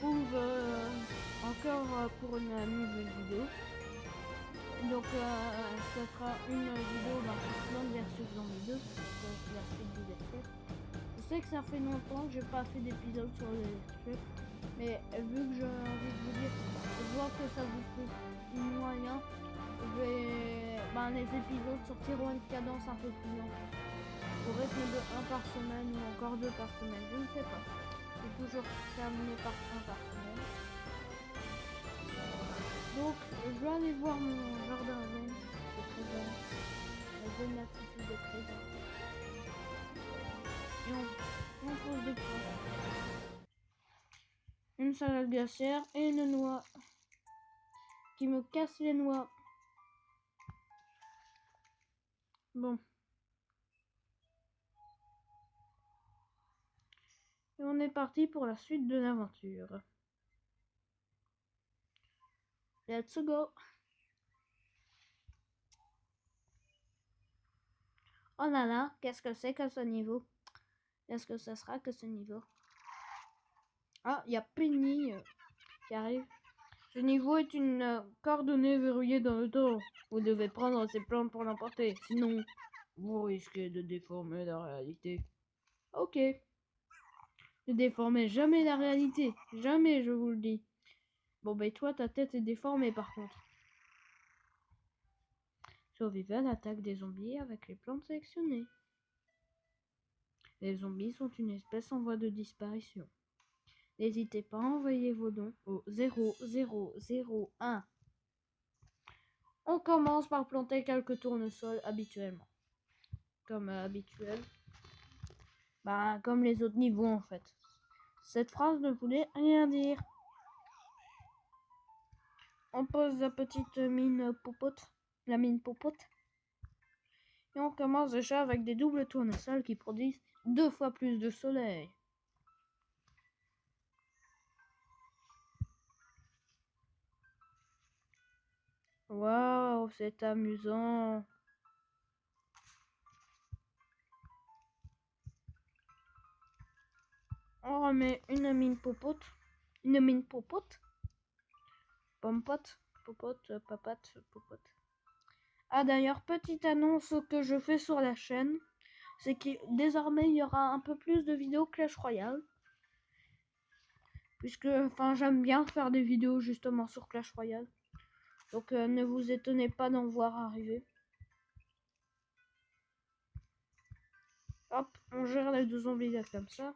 retrouve encore pour une nouvelle vidéo. Donc ça sera une vidéo sur Plants vs Zombies 2, donc la suite du let's play. Je sais que ça fait longtemps que j'ai pas fait d'épisode sur le let's play, mais vu que j'ai envie de vous dire, je vois que ça vous coûte moyen, je vais les épisodes sortiront une cadence un peu plus lente, au rythme de 1 par semaine ou encore 2 par semaine, je ne sais pas. C'est toujours terminé par 1 par semaine. Donc je vais aller voir mon jardin zen, c'est très zen. La zen latitude est très zen. Et on pose des points. Une salade glaciaire et une noix qui me casse les noix. Bon. Et on est parti pour la suite de l'aventure. Let's go. Oh là là, qu'est-ce que c'est que ce niveau? Est-ce que ça sera que ce niveau? Ah, il y a Penny qui arrive. Ce niveau est une coordonnée verrouillée dans le temps. Vous devez prendre ces plantes pour l'emporter, sinon vous risquez de déformer la réalité. Ok. Ne déformez jamais la réalité. Jamais, je vous le dis. Bon, ben toi, ta tête est déformée par contre. Survivez à l'attaque des zombies avec les plantes sélectionnées. Les zombies sont une espèce en voie de disparition. N'hésitez pas à envoyer vos dons au 0001. On commence par planter quelques tournesols habituellement. Comme habituel. Comme les autres niveaux en fait. Cette phrase ne voulait rien dire. On pose la petite mine popote. La mine popote. Et on commence déjà avec des doubles tournesols qui produisent 2 fois plus de soleil. Waouh, c'est amusant. On remet une mine popote. Une mine popote. Pompote. Popote, papate, popote. Ah d'ailleurs, petite annonce que je fais sur la chaîne. C'est que désormais il y aura un peu plus de vidéos Clash Royale. Puisque, j'aime bien faire des vidéos justement sur Clash Royale. Donc ne vous étonnez pas d'en voir arriver. Hop, on gère les 2 zombies là comme ça.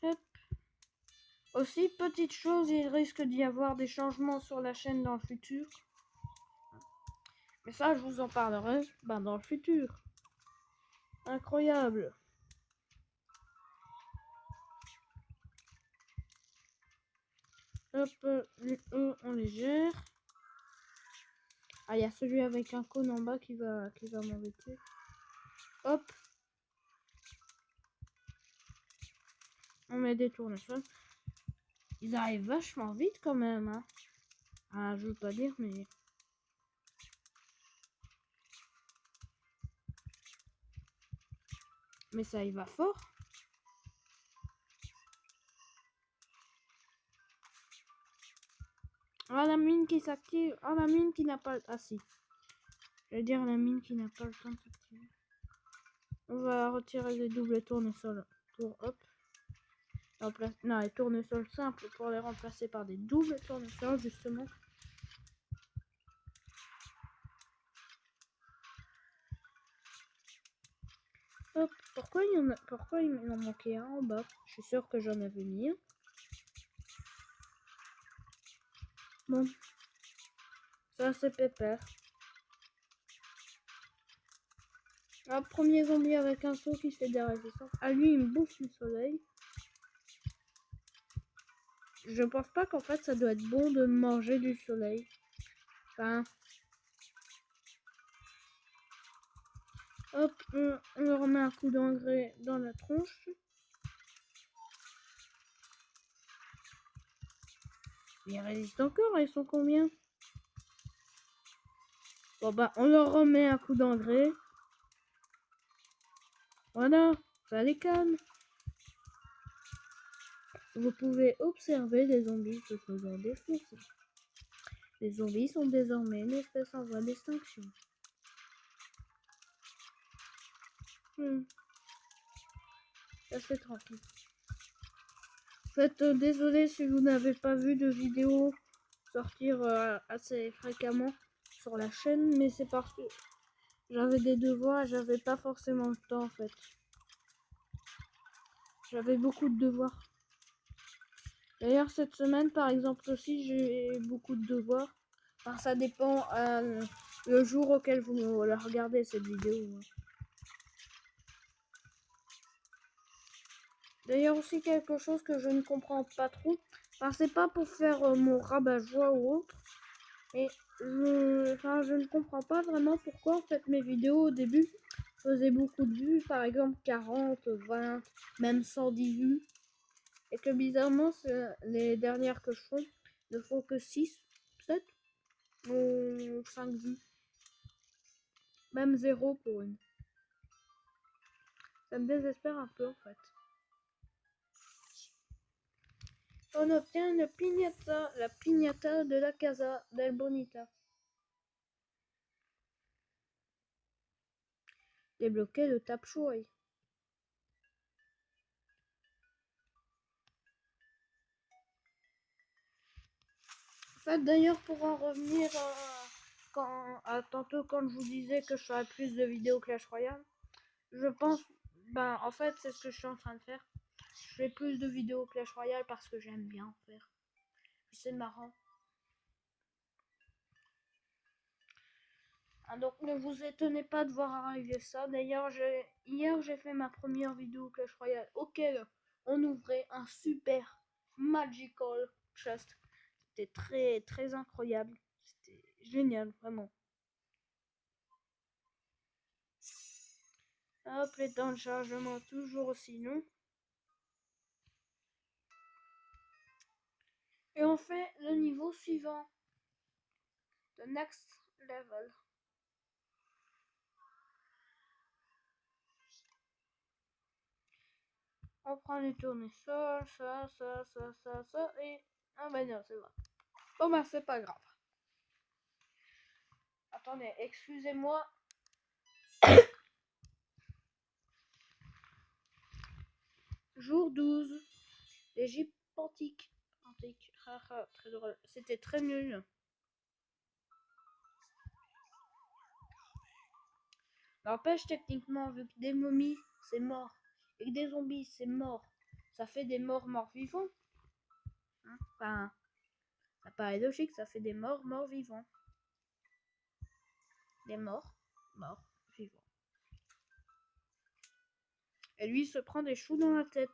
Hop. Aussi, petite chose, il risque d'y avoir des changements sur la chaîne dans le futur. Mais ça, je vous en parlerai dans le futur. Incroyable. Hop, les E, on les gère. Ah, il y a celui avec un cône en bas qui va m'embêter. Hop. On met des tournesols. Ils arrivent vachement vite quand même. Hein. Ah, je veux pas dire, mais... Mais ça y va fort. Ah, la mine qui s'active. Ah, la mine qui n'a pas... Ah, si. Je veux dire la mine qui n'a pas le temps de s'activer. On va retirer les doubles tournesols. Hop. Non, les tournesols simples pour les remplacer par des doubles tournesols, justement. Hop. Pourquoi il m'en manquait un en bas? Je suis sûre que j'en avais mis un. Bon. Ça, c'est pépère. Ah, premier zombie avec un saut qui fait des résistances. Ah, lui, il me bouffe le soleil. Je pense pas qu'en fait, ça doit être bon de manger du soleil. Enfin... Hop, on leur remet un coup d'engrais dans la tronche. Ils résistent encore, ils sont combien? Bon on leur remet un coup d'engrais. Voilà, ça les calme. Vous pouvez observer les zombies se faisant défoncer. Les zombies sont désormais une espèce en voie d'extinction. Assez tranquille. En fait, désolé si vous n'avez pas vu de vidéos sortir assez fréquemment sur la chaîne, mais c'est parce que j'avais des devoirs et j'avais pas forcément le temps en fait. J'avais beaucoup de devoirs. D'ailleurs, cette semaine, par exemple, aussi, j'ai beaucoup de devoirs. Enfin, ça dépend le jour auquel vous la regardez, cette vidéo. D'ailleurs, aussi, quelque chose que je ne comprends pas trop. Enfin, c'est pas pour faire mon rabat-joie ou autre. Et je ne comprends pas vraiment pourquoi, en fait, mes vidéos, au début, faisaient beaucoup de vues. Par exemple, 40, 20, même 110 vues. Et que bizarrement, les dernières que je fais ne font que 6, 7 ou 5 vues. Même 0 pour une. Ça me désespère un peu en fait. On obtient une piñata, la piñata de la Casa del Bonita. Débloquer le tap choy. En fait, d'ailleurs, pour en revenir tantôt quand je vous disais que je ferais plus de vidéos Clash Royale, je pense, en fait, c'est ce que je suis en train de faire. Je fais plus de vidéos Clash Royale parce que j'aime bien en faire. C'est marrant. Ah, donc ne vous étonnez pas de voir arriver ça. D'ailleurs, hier j'ai fait ma première vidéo Clash Royale auquel on ouvrait un super magical chest. C'était très très incroyable. C'était génial, vraiment. Hop, les temps de chargement toujours aussi long. Et on fait le niveau suivant. The next level. On prend les tournesols, ça, et... Ah bah non, c'est vrai. Bon bah c'est pas grave. Attendez, excusez-moi. Jour 12. L'Égypte antique. Très drôle. C'était très nul. N'empêche, techniquement, vu que des momies, c'est mort. Et que des zombies, c'est mort. Ça fait des morts vivants. Hein, enfin, ça paraît logique, ça fait des morts vivants. Des morts vivants. Et lui, il se prend des choux dans la tête.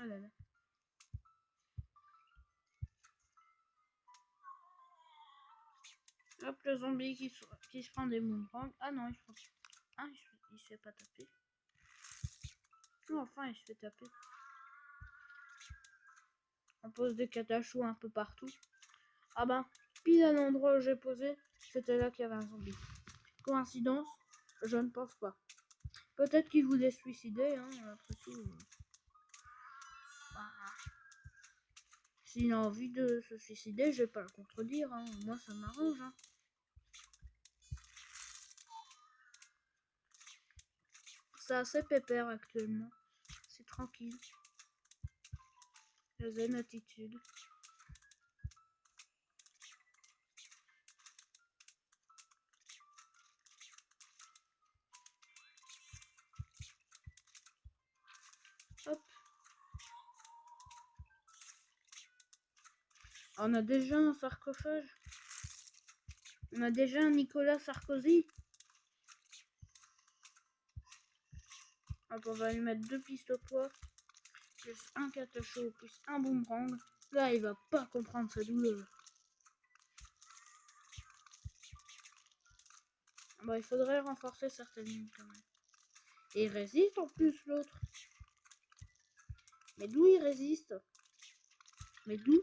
Ah là là. Hop, le zombie qui se prend des boomerangs. Ah non, il se prend... Ah, il se fait pas taper. Non, enfin, il se fait taper. On pose des catachous un peu partout. Ah ben, pile à l'endroit où j'ai posé, c'était là qu'il y avait un zombie. Coïncidence? Je ne pense pas. Peut-être qu'il voulait se suicider, hein, après tout. Bah, s'il a envie de se suicider, je vais pas le contredire, hein. Moi ça m'arrange. Hein. C'est assez pépère actuellement. C'est tranquille. La zen attitude. Hop. On a déjà un sarcophage. On a déjà un Nicolas Sarkozy. Hop, on va lui mettre 2 pistes au poids. Plus un catachot, plus un boomerang. Là, il va pas comprendre sa douleur. Bah, il faudrait renforcer certaines lignes quand même. Et il résiste en plus l'autre. Mais d'où il résiste? Mais d'où?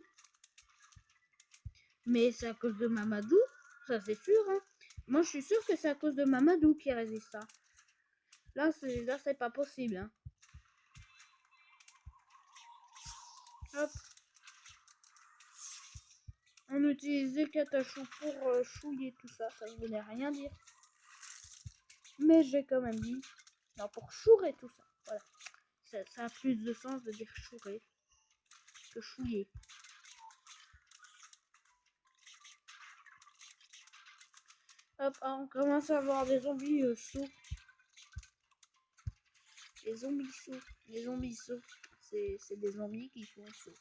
Mais c'est à cause de Mamadou, ça c'est sûr. Hein. Moi, je suis sûr que c'est à cause de Mamadou qui résiste ça. Là, c'est pas possible. Hein. Hop. On utilisait Katachou pour chouiller tout ça. Ça ne voulait rien dire. Mais j'ai quand même dit. Non, pour chourer tout ça. Voilà. Ça a plus de sens de dire chourer que chouiller. Hop, on commence à avoir des zombies sourds. Les zombies sourds. Les zombies sourds. C'est des zombies qui sont sourds.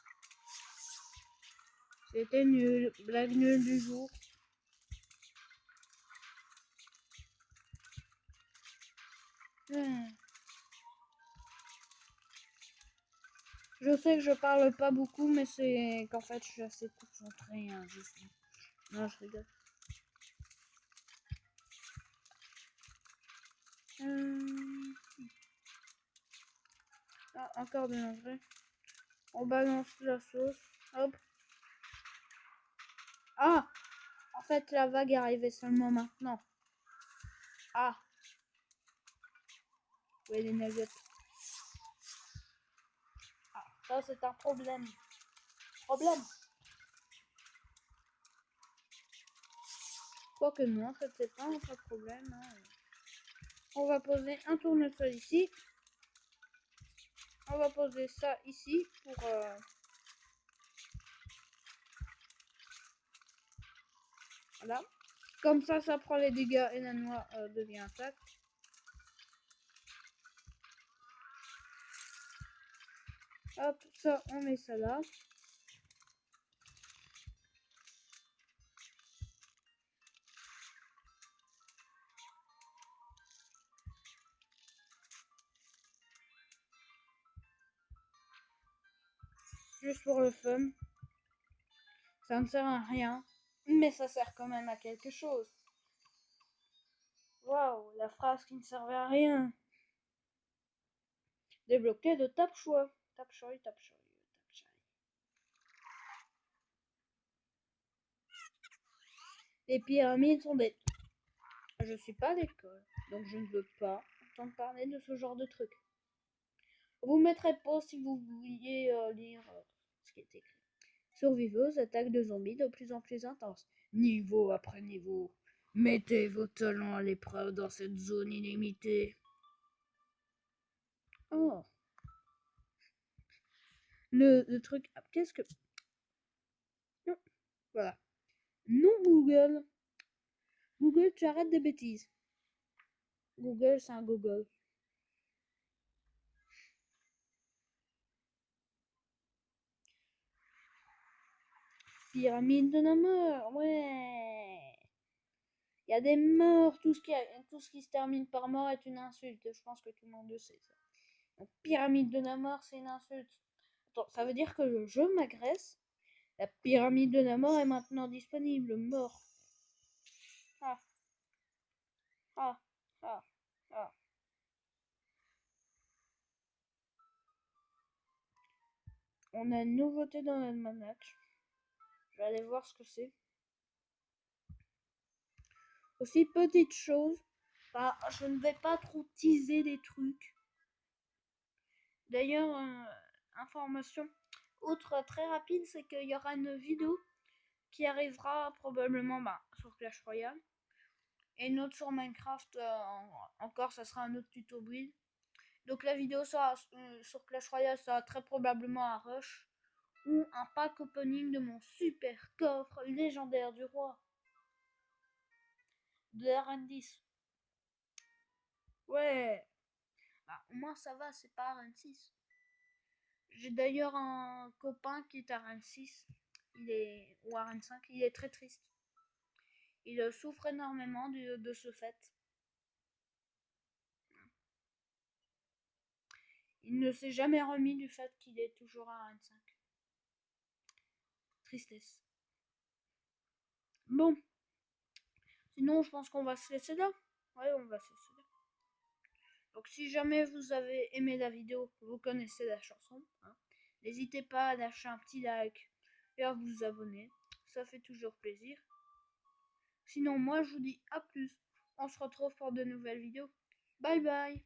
C'était nul. Blague nulle du jour. Je sais que je parle pas beaucoup, mais c'est qu'en fait je suis assez concentrée. Hein, Non, je rigole. Ah, encore de l'engrais. On balance la sauce. Hop. Ah! En fait, la vague est arrivée seulement maintenant. Ah! Oui, les nuggets. Ah, ça c'est un problème. Problème. Quoique non, ça c'est pas un problème. Hein. On va poser un tournesol ici. On va poser ça ici pour... Voilà. Comme ça prend les dégâts et la noix devient intacte. Hop, ça, on met ça là. Juste pour le fun. Ça ne sert à rien, mais ça sert quand même à quelque chose. Waouh, la phrase qui ne servait à rien. Débloqué de tape choix. Tape choix, tape choix, tape choix. Les pyramides sont bêtes. Je suis pas à l'école, donc je ne veux pas entendre parler de ce genre de truc. Vous mettrez pause si vous vouliez lire ce qui est écrit. Surviveuse, attaque de zombies de plus en plus intense. Niveau après niveau. Mettez vos talents à l'épreuve dans cette zone illimitée. Oh. Le truc... Qu'est-ce que... Non. Voilà. Non, Google. Google, tu arrêtes des bêtises. Google, c'est un Google. Pyramide de la mort, ouais. Il y a des morts, tout ce qui se termine par mort est une insulte. Je pense que tout le monde le sait. Ça. Donc, pyramide de la mort, c'est une insulte. Attends, ça veut dire que le jeu m'agresse. La pyramide de la mort est maintenant disponible. Mort. Ah. Ah. Ah. Ah. On a une nouveauté dans l'almanach. Je vais aller voir ce que c'est. Aussi, petite chose. Bah, je ne vais pas trop teaser des trucs. D'ailleurs, information autre très rapide, c'est qu'il y aura une vidéo qui arrivera probablement sur Clash Royale. Et une autre sur Minecraft, encore ça sera un autre tuto build. Donc la vidéo sera sur Clash Royale, sera très probablement un rush ou un pack opening de mon super coffre légendaire du roi de RN10. Ouais, au moins ça va, c'est pas RN6. J'ai d'ailleurs un copain qui est RN6, ou RN5, il est très triste. Il souffre énormément de ce fait. Il ne s'est jamais remis du fait qu'il est toujours à RN5. Tristesse. Bon. Sinon, je pense qu'on va se laisser là. Ouais, on va se laisser là. Donc, si jamais vous avez aimé la vidéo, vous connaissez la chanson. Hein, n'hésitez pas à lâcher un petit like et à vous abonner. ça fait toujours plaisir. Sinon, moi, je vous dis à plus. On se retrouve pour de nouvelles vidéos. Bye bye.